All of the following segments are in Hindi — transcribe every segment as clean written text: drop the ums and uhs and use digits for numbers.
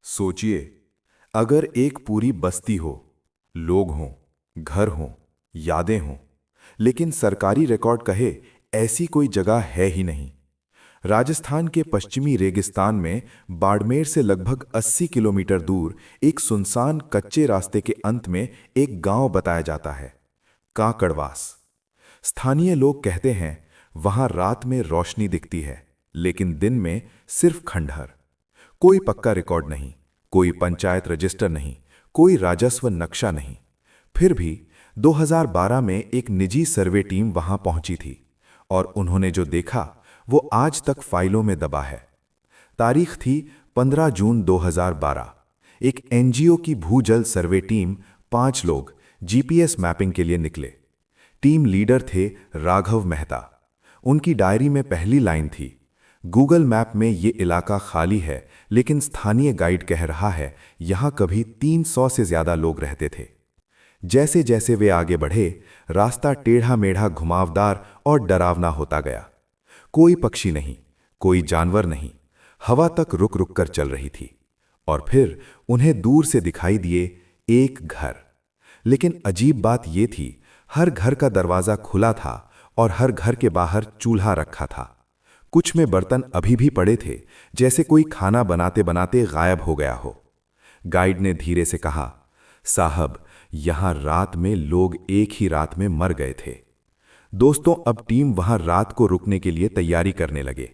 सोचिए, अगर एक पूरी बस्ती हो, लोग हों, घर हों, यादें हों, लेकिन सरकारी रिकॉर्ड कहे ऐसी कोई जगह है ही नहीं। राजस्थान के पश्चिमी रेगिस्तान में बाड़मेर से लगभग 80 किलोमीटर दूर एक सुनसान कच्चे रास्ते के अंत में एक गांव बताया जाता है, काकड़वास। स्थानीय लोग कहते हैं वहां रात में रोशनी दिखती है, लेकिन दिन में सिर्फ खंडहर। कोई पक्का रिकॉर्ड नहीं, कोई पंचायत रजिस्टर नहीं, कोई राजस्व नक्शा नहीं। फिर भी 2012 में एक निजी सर्वे टीम वहां पहुंची थी और उन्होंने जो देखा वो आज तक फाइलों में दबा है। तारीख थी 15 जून 2012। एक एनजीओ की भूजल सर्वे टीम, 5 लोग जीपीएस मैपिंग के लिए निकले। टीम लीडर थे राघव मेहता। उनकी डायरी में पहली लाइन थी, गूगल मैप में ये इलाका खाली है, लेकिन स्थानीय गाइड कह रहा है यहां कभी 300 से ज्यादा लोग रहते थे। जैसे जैसे वे आगे बढ़े, रास्ता टेढ़ा मेढ़ा, घुमावदार और डरावना होता गया। कोई पक्षी नहीं, कोई जानवर नहीं, हवा तक रुक रुक कर चल रही थी। और फिर उन्हें दूर से दिखाई दिए एक घर। लेकिन अजीब बात यह थी, हर घर का दरवाजा खुला था और हर घर के बाहर चूल्हा रखा था। कुछ में बर्तन अभी भी पड़े थे, जैसे कोई खाना बनाते बनाते गायब हो गया हो। गाइड ने धीरे से कहा, साहब, यहां रात में लोग एक ही रात में मर गए थे। दोस्तों, अब टीम वहां रात को रुकने के लिए तैयारी करने लगे।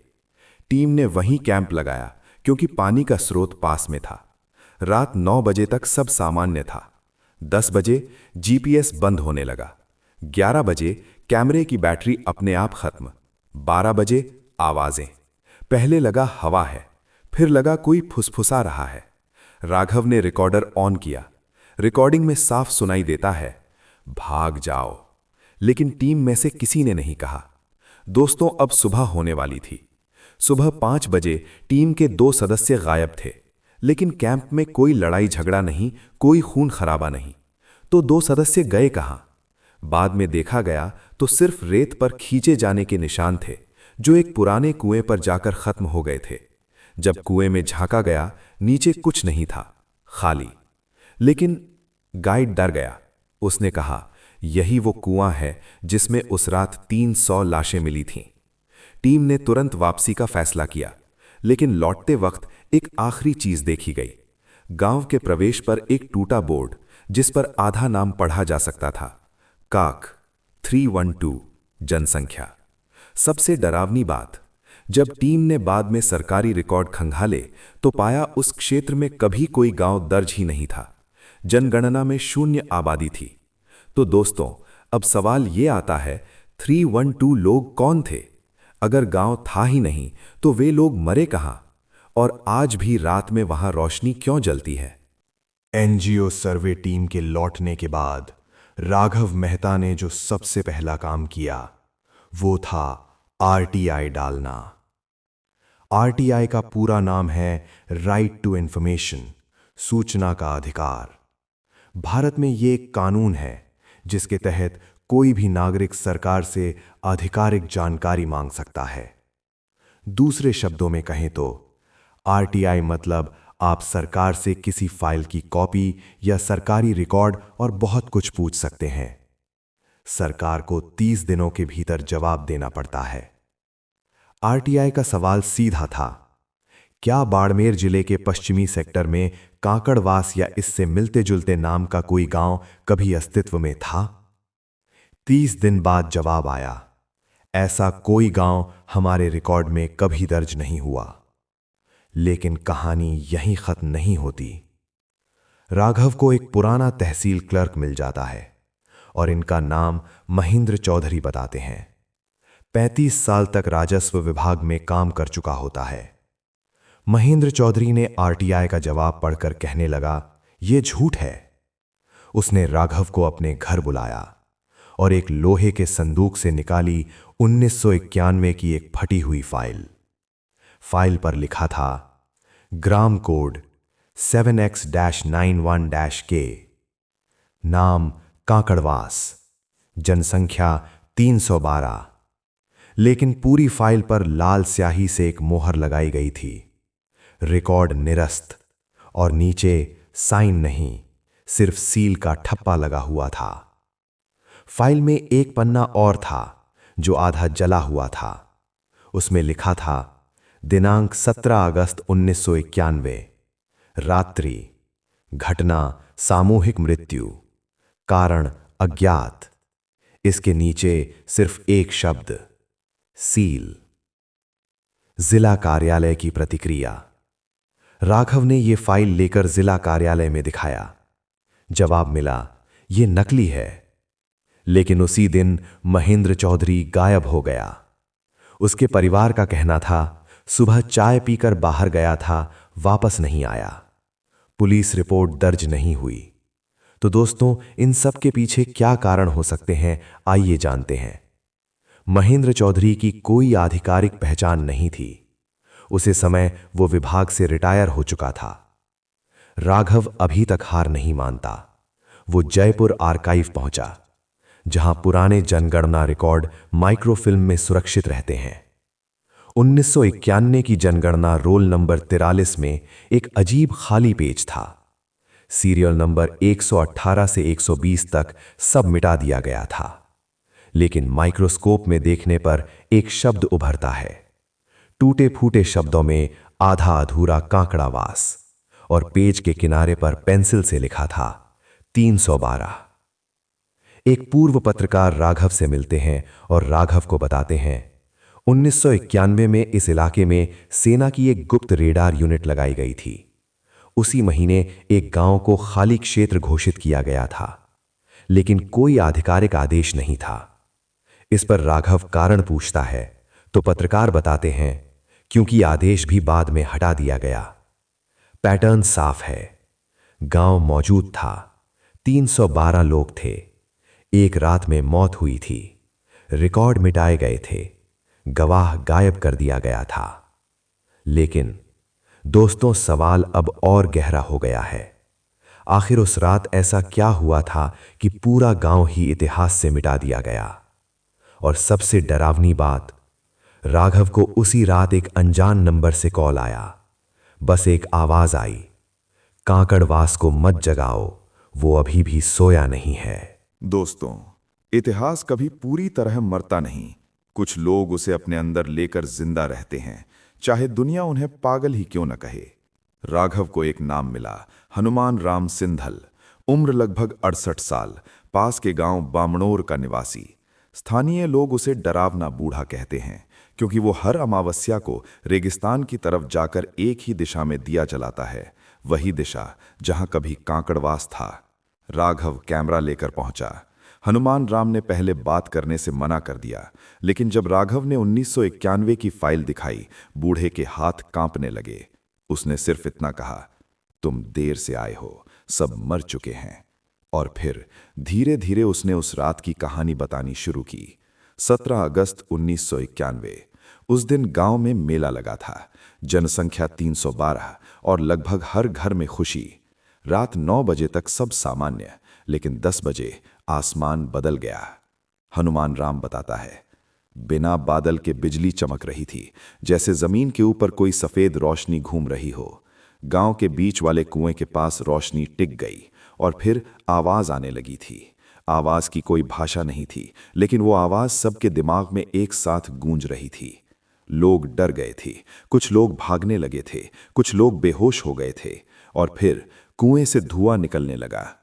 टीम ने वहीं कैंप लगाया, क्योंकि पानी का स्रोत पास में था। रात 9 बजे तक सब सामान्य था। 10 बजे जीपीएस बंद होने लगा। 11 बजे कैमरे की बैटरी अपने आप खत्म। 12 बजे आवाजें। पहले लगा हवा है, फिर लगा कोई फुसफुसा रहा है। राघव ने रिकॉर्डर ऑन किया। रिकॉर्डिंग में साफ सुनाई देता है, भाग जाओ। लेकिन टीम में से किसी ने नहीं कहा। दोस्तों, अब सुबह होने वाली थी। सुबह 5 बजे टीम के 2 सदस्य गायब थे, लेकिन कैंप में कोई लड़ाई झगड़ा नहीं, कोई खून खराबा नहीं। तो 2 सदस्य गए कहां? बाद में देखा गया तो सिर्फ रेत पर खींचे जाने के निशान थे, जो एक पुराने कुएं पर जाकर खत्म हो गए थे। जब कुएं में झांका गया, नीचे कुछ नहीं था, खाली। लेकिन गाइड डर गया। उसने कहा, यही वो कुआं है जिसमें उस रात 300 लाशें मिली थीं। टीम ने तुरंत वापसी का फैसला किया, लेकिन लौटते वक्त एक आखिरी चीज देखी गई। गांव के प्रवेश पर एक टूटा बोर्ड, जिस पर आधा नाम पढ़ा जा सकता था, काक 312 जनसंख्या। सबसे डरावनी बात, जब टीम ने बाद में सरकारी रिकॉर्ड खंगाले तो पाया उस क्षेत्र में कभी कोई गांव दर्ज ही नहीं था। जनगणना में 0 आबादी थी। तो दोस्तों, अब सवाल यह आता है, 312 लोग कौन थे? अगर गांव था ही नहीं तो वे लोग मरे कहां? और आज भी रात में वहां रोशनी क्यों जलती है? एनजीओ सर्वे टीम के लौटने के बाद राघव मेहता ने जो सबसे पहला काम किया वो था आरटीआई डालना। आरटीआई का पूरा नाम है राइट टू इंफॉर्मेशन, सूचना का अधिकार। भारत में ये एक कानून है जिसके तहत कोई भी नागरिक सरकार से आधिकारिक जानकारी मांग सकता है। दूसरे शब्दों में कहें तो आरटीआई मतलब आप सरकार से किसी फाइल की कॉपी या सरकारी रिकॉर्ड और बहुत कुछ पूछ सकते हैं। सरकार को 30 दिनों के भीतर जवाब देना पड़ता है। आरटीआई का सवाल सीधा था, क्या बाड़मेर जिले के पश्चिमी सेक्टर में काकड़वास या इससे मिलते जुलते नाम का कोई गांव कभी अस्तित्व में था? 30 दिन बाद जवाब आया, ऐसा कोई गांव हमारे रिकॉर्ड में कभी दर्ज नहीं हुआ। लेकिन कहानी यहीं खत्म नहीं होती। राघव को एक पुराना तहसील क्लर्क मिल जाता है और इनका नाम महेंद्र चौधरी बताते हैं। 35 साल तक राजस्व विभाग में काम कर चुका होता है। महेंद्र चौधरी ने आरटीआई का जवाब पढ़कर कहने लगा, यह झूठ है। उसने राघव को अपने घर बुलाया और एक लोहे के संदूक से निकाली 1991 की एक फटी हुई फाइल। फाइल पर लिखा था, ग्राम कोड 7X-91-K, नाम काकड़वास, जनसंख्या 312। लेकिन पूरी फाइल पर लाल स्याही से एक मोहर लगाई गई थी, रिकॉर्ड निरस्त। और नीचे साइन नहीं, सिर्फ सील का ठप्पा लगा हुआ था। फाइल में एक पन्ना और था जो आधा जला हुआ था। उसमें लिखा था दिनांक 17 अगस्त 1991, रात्रि, घटना सामूहिक मृत्यु, कारण अज्ञात। इसके नीचे सिर्फ एक शब्द, सील। जिला कार्यालय की प्रतिक्रिया। राघव ने यह फाइल लेकर जिला कार्यालय में दिखाया। जवाब मिला, यह नकली है। लेकिन उसी दिन महेंद्र चौधरी गायब हो गया। उसके परिवार का कहना था सुबह चाय पीकर बाहर गया था, वापस नहीं आया। पुलिस रिपोर्ट दर्ज नहीं हुई। तो दोस्तों, इन सब के पीछे क्या कारण हो सकते हैं, आइए जानते हैं। महेंद्र चौधरी की कोई आधिकारिक पहचान नहीं थी। उसे समय वो विभाग से रिटायर हो चुका था। राघव अभी तक हार नहीं मानता। वो जयपुर आर्काइव पहुंचा, जहां पुराने जनगणना रिकॉर्ड माइक्रोफिल्म में सुरक्षित रहते हैं। 1991 की जनगणना रोल नंबर 43 में एक अजीब खाली पेज था। सीरियल नंबर 118 से 120 तक सब मिटा दिया गया था। लेकिन माइक्रोस्कोप में देखने पर एक शब्द उभरता है। टूटे फूटे शब्दों में आधा अधूरा कांकड़ावास, और पेज के किनारे पर पेंसिल से लिखा था 312। एक पूर्व पत्रकार राघव से मिलते हैं और राघव को बताते हैं 1991 में इस इलाके में सेना की एक गुप्त रेडार यूनिट लगाई गई थी। उसी महीने एक गांव को खाली क्षेत्र घोषित किया गया था, लेकिन कोई आधिकारिक आदेश नहीं था। इस पर राघव कारण पूछता है तो पत्रकार बताते हैं क्योंकि आदेश भी बाद में हटा दिया गया। पैटर्न साफ है। गांव मौजूद था, 312 लोग थे। एक रात में मौत हुई थी। रिकॉर्ड मिटाए गए थे। गवाह गायब कर दिया गया था। लेकिन दोस्तों, सवाल अब और गहरा हो गया है। आखिर उस रात ऐसा क्या हुआ था कि पूरा गांव ही इतिहास से मिटा दिया गया? और सबसे डरावनी बात, राघव को उसी रात एक अनजान नंबर से कॉल आया। बस एक आवाज आई, कांकड़वास को मत जगाओ, वो अभी भी सोया नहीं है। दोस्तों, इतिहास कभी पूरी तरह मरता नहीं। कुछ लोग उसे अपने अंदर लेकर जिंदा रहते हैं, चाहे दुनिया उन्हें पागल ही क्यों न कहे। राघव को एक नाम मिला, हनुमान राम सिंधल। उम्र लगभग 68 साल, पास के गांव बामणोर का निवासी। स्थानीय लोग उसे डरावना बूढ़ा कहते हैं, क्योंकि वो हर अमावस्या को रेगिस्तान की तरफ जाकर एक ही दिशा में दिया जलाता है, वही दिशा जहां कभी कांकड़वास था। राघव कैमरा लेकर पहुंचा। हनुमान राम ने पहले बात करने से मना कर दिया, लेकिन जब राघव ने 1991 की फाइल दिखाई, बूढ़े के हाथ कांपने लगे। उसने सिर्फ इतना कहा, तुम देर से आए हो, सब मर चुके हैं। और फिर धीरे धीरे उसने उस रात की कहानी बतानी शुरू की। 17 अगस्त 1991। उस दिन गांव में मेला लगा था। जनसंख्या 312 और लगभग हर घर में खुशी। रात 9 बजे तक सब सामान्य, लेकिन 10 बजे आसमान बदल गया। हनुमान राम बताता है, बिना बादल के बिजली चमक रही थी, जैसे जमीन के ऊपर कोई सफेद रोशनी घूम रही हो। गांव के बीच वाले कुएं के पास रोशनी टिक गई और फिर आवाज आने लगी थी। आवाज की कोई भाषा नहीं थी, लेकिन वो आवाज सबके दिमाग में एक साथ गूंज रही थी। लोग डर गए थे, कुछ लोग भागने लगे थे, कुछ लोग बेहोश हो गए थे, और फिर कुएं से धुआं निकलने लगा।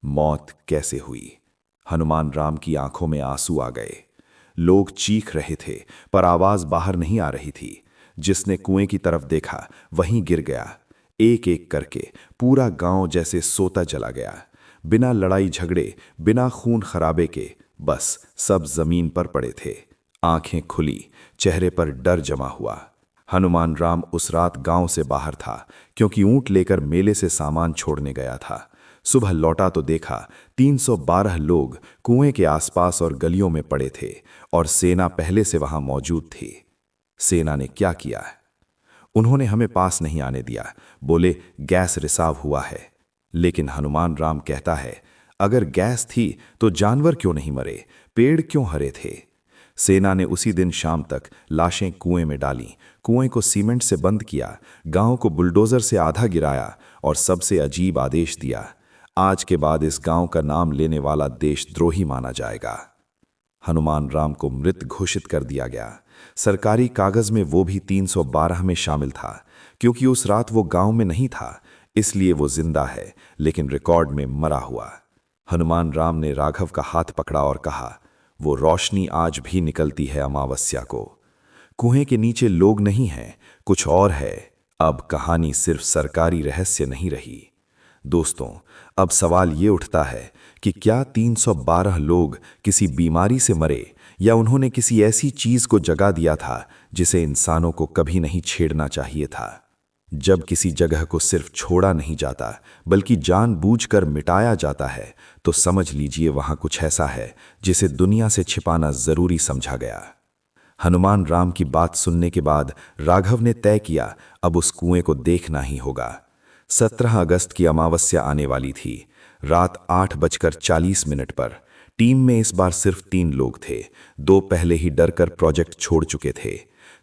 मौत कैसे हुई? हनुमान राम की आंखों में आंसू आ गए। लोग चीख रहे थे, पर आवाज बाहर नहीं आ रही थी। जिसने कुएं की तरफ देखा वहीं गिर गया। एक एक करके पूरा गांव जैसे सोता चला गया। बिना लड़ाई झगड़े, बिना खून खराबे के, बस सब जमीन पर पड़े थे। आंखें खुली, चेहरे पर डर जमा हुआ। हनुमान राम उस रात गांव से बाहर था, क्योंकि ऊंट लेकर मेले से सामान छोड़ने गया था। सुबह लौटा तो देखा 312 लोग कुएं के आसपास और गलियों में पड़े थे, और सेना पहले से वहां मौजूद थी। सेना ने क्या किया? उन्होंने हमें पास नहीं आने दिया, बोले गैस रिसाव हुआ है। लेकिन हनुमान राम कहता है, अगर गैस थी तो जानवर क्यों नहीं मरे, पेड़ क्यों हरे थे? सेना ने उसी दिन शाम तक लाशें कुएं में डालीं, कुएं को सीमेंट से बंद किया, गांव को बुलडोजर से आधा गिराया और सबसे अजीब आदेश दिया, आज के बाद इस गांव का नाम लेने वाला देशद्रोही माना जाएगा। हनुमान राम को मृत घोषित कर दिया गया। सरकारी कागज में वो भी 312 में शामिल था। क्योंकि उस रात वो गांव में नहीं था, इसलिए वो जिंदा है, लेकिन रिकॉर्ड में मरा हुआ। हनुमान राम ने राघव का हाथ पकड़ा और कहा, वो रोशनी आज भी निकलती है अमावस्या को। कुएं के नीचे लोग नहीं हैं, कुछ और है। अब कहानी सिर्फ सरकारी रहस्य नहीं रही। दोस्तों, अब सवाल ये उठता है कि क्या 312 लोग किसी बीमारी से मरे, या उन्होंने किसी ऐसी चीज को जगा दिया था जिसे इंसानों को कभी नहीं छेड़ना चाहिए था। जब किसी जगह को सिर्फ छोड़ा नहीं जाता बल्कि जानबूझकर मिटाया जाता है, तो समझ लीजिए वहां कुछ ऐसा है जिसे दुनिया से छिपाना जरूरी समझा गया। हनुमान राम की बात सुनने के बाद राघव ने तय किया, अब उस कुएं को देखना ही होगा। 17 अगस्त की अमावस्या आने वाली थी। रात 8:40 पर। टीम में इस बार सिर्फ 3 लोग थे। 2 पहले ही डरकर प्रोजेक्ट छोड़ चुके थे।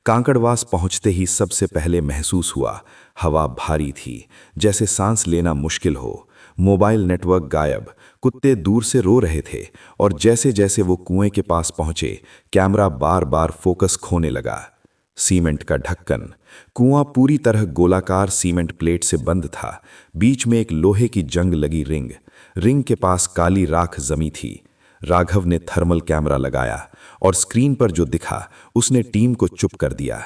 कांकड़वास पहुंचते ही सबसे पहले महसूस हुआ, हवा भारी थी, जैसे सांस लेना मुश्किल हो। मोबाइल नेटवर्क गायब, कुत्ते दूर से रो रहे थे, और जैसे जैसे वो कुएं के पास पहुंचे, कैमरा बार बार फोकस खोने लगा। सीमेंट का ढक्कन। कुआं पूरी तरह गोलाकार सीमेंट प्लेट से बंद था। बीच में एक लोहे की जंग लगी रिंग। रिंग के पास काली राख जमी थी। राघव ने थर्मल कैमरा लगाया और स्क्रीन पर जो दिखा उसने टीम को चुप कर दिया।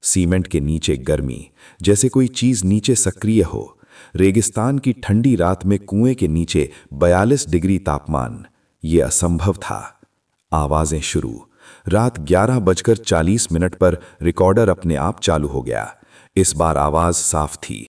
सीमेंट के नीचे गर्मी, जैसे कोई चीज नीचे सक्रिय हो। रेगिस्तान की ठंडी रात में कुएं के नीचे 42 डिग्री तापमान, ये असंभव था। आवाजें शुरू। रात 11:40 पर रिकॉर्डर अपने आप चालू हो गया। इस बार आवाज साफ थी,